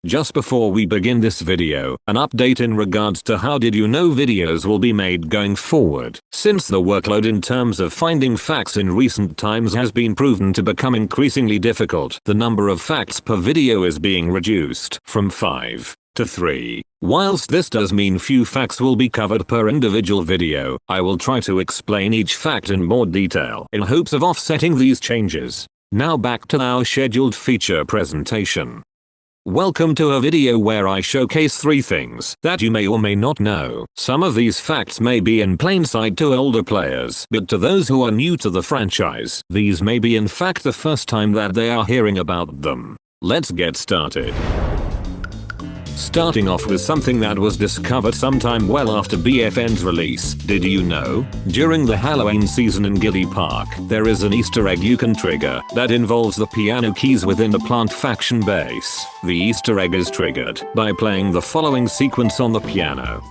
Just before we begin this video, an update in regards to how did you know videos will be made going forward. Since the workload in terms of finding facts in recent times has been proven to become increasingly difficult, the number of facts per video is being reduced from 5 to 3. Whilst this does mean few facts will be covered per individual video, I will try to explain each fact in more detail in hopes of offsetting these changes. Now back to our scheduled feature presentation. Welcome to a video where I showcase 3 things that you may or may not know. Some of these facts may be in plain sight to older players, but to those who are new to the franchise, these may be in fact the first time that they are hearing about them. Let's get started. Starting off with something that was discovered sometime well after BFN's release. Did you know? During the Halloween season in Giddy Park, there is an Easter egg you can trigger that involves the piano keys within the plant faction base. The Easter egg is triggered by playing the following sequence on the piano.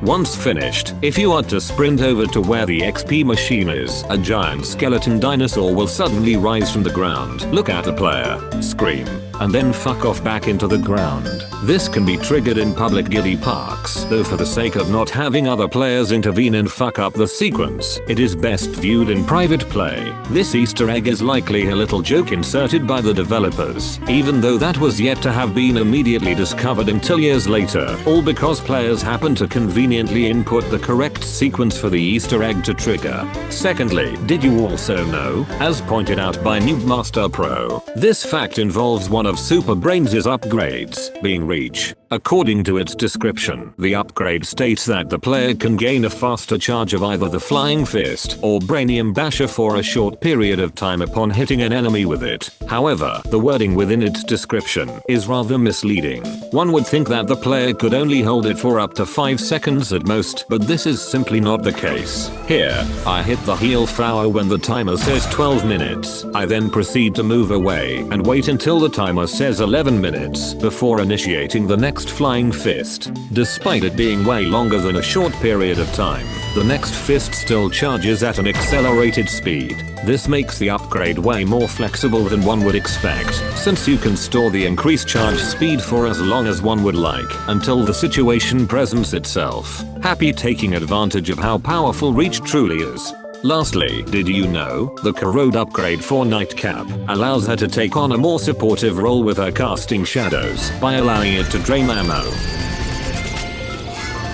Once finished, if you are to sprint over to where the XP machine is, a giant skeleton dinosaur will suddenly rise from the ground, look at the player, scream, and then fuck off back into the ground. This can be triggered in public Giddy Parks, though for the sake of not having other players intervene and fuck up the sequence, it is best viewed in private play. This Easter egg is likely a little joke inserted by the developers, even though that was yet to have been immediately discovered until years later, all because players happen to conveniently input the correct sequence for the Easter egg to trigger. Secondly, did you also know, as pointed out by Noobmaster Pro, this fact involves one of Super Brains' upgrades, being Reach. According to its description, the upgrade states that the player can gain a faster charge of either the Flying Fist or Brainium Basher for a short period of time upon hitting an enemy with it. However, the wording within its description is rather misleading. One would think that the player could only hold it for up to 5 seconds at most, but this is simply not the case. Here, I hit the heal flower when the timer says 12 minutes. I then proceed to move away and wait until the timer says 11 minutes before initiating the next Flying Fist. Despite it being way longer than a short period of time, the next fist still charges at an accelerated speed. This makes the upgrade way more flexible than one would expect, since you can store the increased charge speed for as long as one would like, until the situation presents itself. Happy taking advantage of how powerful Reach truly is. Lastly, did you know, the corrode upgrade for Nightcap allows her to take on a more supportive role with her casting shadows by allowing it to drain ammo,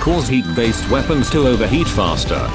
cause heat-based weapons to overheat faster,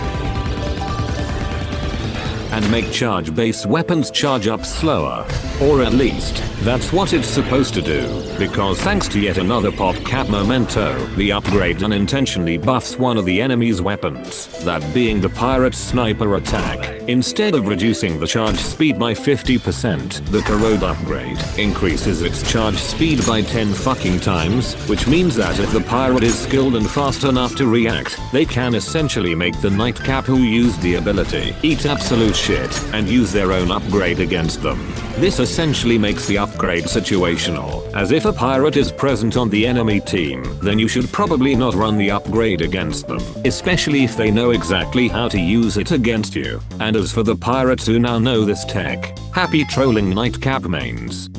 and make charge-based weapons charge up slower. Or at least, that's what it's supposed to do, because thanks to yet another PopCap memento, the upgrade unintentionally buffs one of the enemy's weapons, that being the pirate's sniper attack. Instead of reducing the charge speed by 50%, the corrode upgrade increases its charge speed by 10 fucking times, which means that if the pirate is skilled and fast enough to react, they can essentially make the Nightcap who used the ability eat absolute shit and use their own upgrade against them. This essentially makes the upgrade situational, as if a pirate is present on the enemy team, then you should probably not run the upgrade against them, especially if they know exactly how to use it against you. And as for the pirates who now know this tech, happy trolling Nightcap mains.